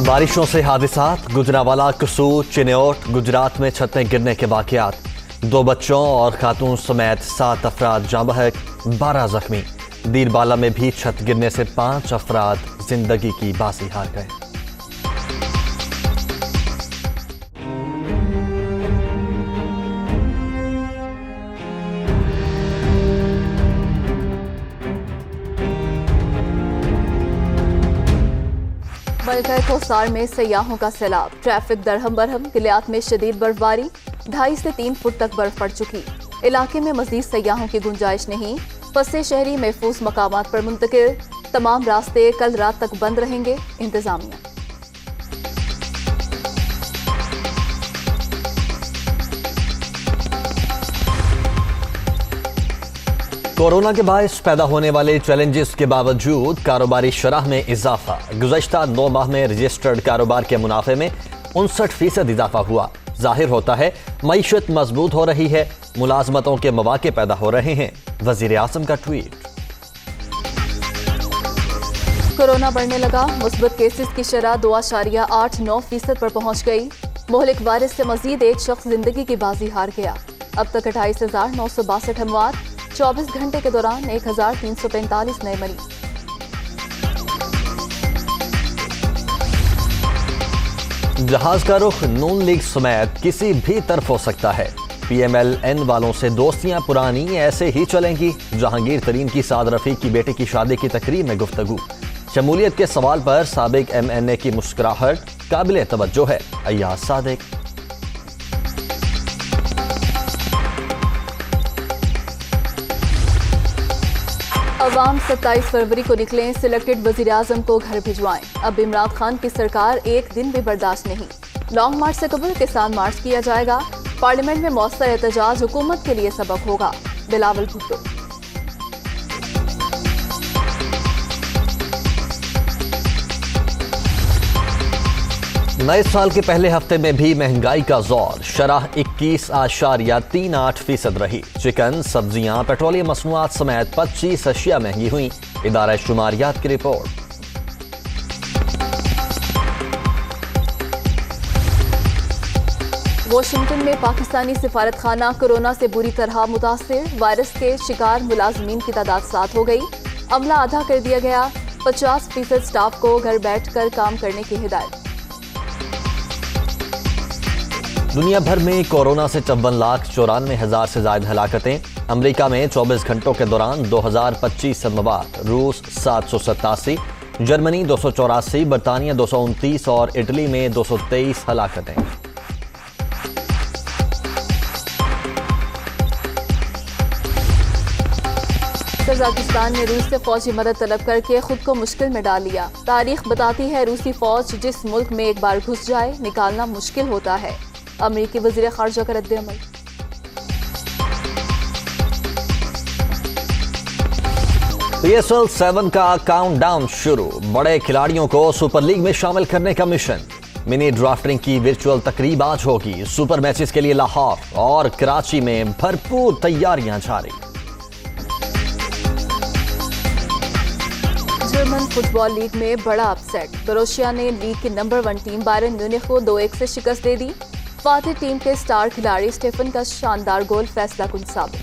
बारिशों से हादसात, गुजरावाला, कसूर, चिन्योट, गुजरात में छतें गिरने के वाकयात। 2 बच्चों और खातून समेत 7 अफराद जाँ बहक, 12 जख्मी। दीरबाला में भी छत गिरने से 5 अफराद जिंदगी की बाजी हार गए। मलका कोसार में सयाहों का सैलाब, ट्रैफिक दरहम बरहम। किलियात में शदीद बर्फबारी, 2.5 से 3 फुट तक बर्फ पड़ चुकी। इलाके में मजीद सयाहों की गुंजाइश नहीं। फंसे शहरी महफूज मकामात पर मुंतकिल। तमाम रास्ते कल रात तक बंद रहेंगे। इंतजामिया। कोरोना के बायस पैदा होने वाले चैलेंजेस के बावजूद कारोबारी शरह में इजाफा। गुज़श्ता 9 माह में रजिस्टर्ड कारोबार के मुनाफे में 59% इजाफा हुआ। जाहिर होता है मईशत मजबूत हो रही है, मुलाजमतों के मौके पैदा हो रहे हैं। वजीर आज़म का ट्वीट। कोरोना बढ़ने लगा, मुस्बत केसेस की शरह 2.89% पर पहुंच गई। मोहलिक वायरस से मजीद एक शख्स जिंदगी की बाजी हार गया। अब तक 28,962 अमवात, 24 घंटे के दौरान 1,345 नए मरीज। जहाज का रुख नून लीग समेत किसी भी तरफ हो सकता है। PMLN वालों से दोस्तियां पुरानी ऐसे ही चलेंगी। जहांगीर तरीन की साद रफीक की बेटे की शादी की तकरीब में गुफ्तगू। शमूलियत के सवाल पर साबिक MNA की मुस्कुराहट काबिले तवज्जो है। अय्याज सादिक। अवाम 27 फरवरी को निकलें, सिलेक्टेड वजीर आजम को घर भिजवाएं। अब इमरान खान की सरकार एक दिन भी बर्दाश्त नहीं। लॉन्ग मार्च से कबल किसान मार्च किया जाएगा। पार्लियामेंट में मौसर एहतजाज हुकूमत के लिए सबक होगा। बिलावल भुट्टो। नए साल के पहले हफ्ते में भी महंगाई का जोर। शरह 21.38% रही। चिकन, सब्जियां, पेट्रोलियम मसनूआत समेत 25 अशिया महंगी हुई। इदारा शुमारियात की रिपोर्ट। वाशिंगटन में पाकिस्तानी सिफारत खाना कोरोना से बुरी तरह मुतासिर। वायरस के शिकार मुलाजमीन की तादाद 7 हो गई। अमला आधा कर दिया गया। 50% स्टाफ को घर बैठकर काम करने की हिदायत। दुनिया भर में कोरोना से 54,94,000 से ज्यादा हलाकतें। अमेरिका में 24 घंटों के दौरान 2,025 अमवात। रूस 787, जर्मनी 284, बरतानिया 229 और इटली में 223 हलाकतें। कजाकिस्तान ने रूस से फौजी मदद तलब करके खुद को मुश्किल में डाल लिया। तारीख बताती है रूसी फौज जिस मुल्क में एक बार घुस जाए निकालना मुश्किल होता है। अमेरिकी वज़ीर ख़ारजा का रद्द-ए-अमल। PSL 7 का काउंटडाउन शुरू। बड़े खिलाड़ियों को सुपर लीग में शामिल करने का मिशन। मिनी ड्राफ्टिंग की वर्चुअल तकरीब आज होगी। सुपर मैचेस के लिए लाहौर और कराची में भरपूर तैयारियां जारी। जर्मन फुटबॉल लीग में बड़ा अपसेट। बोरुसिया ने लीग की नंबर 1 टीम बायरन म्यूनिख को 2-1 से शिकस्त दे दी। फातिह टीम के स्टार खिलाड़ी स्टेफन का शानदार गोल फैसला कुन साबित।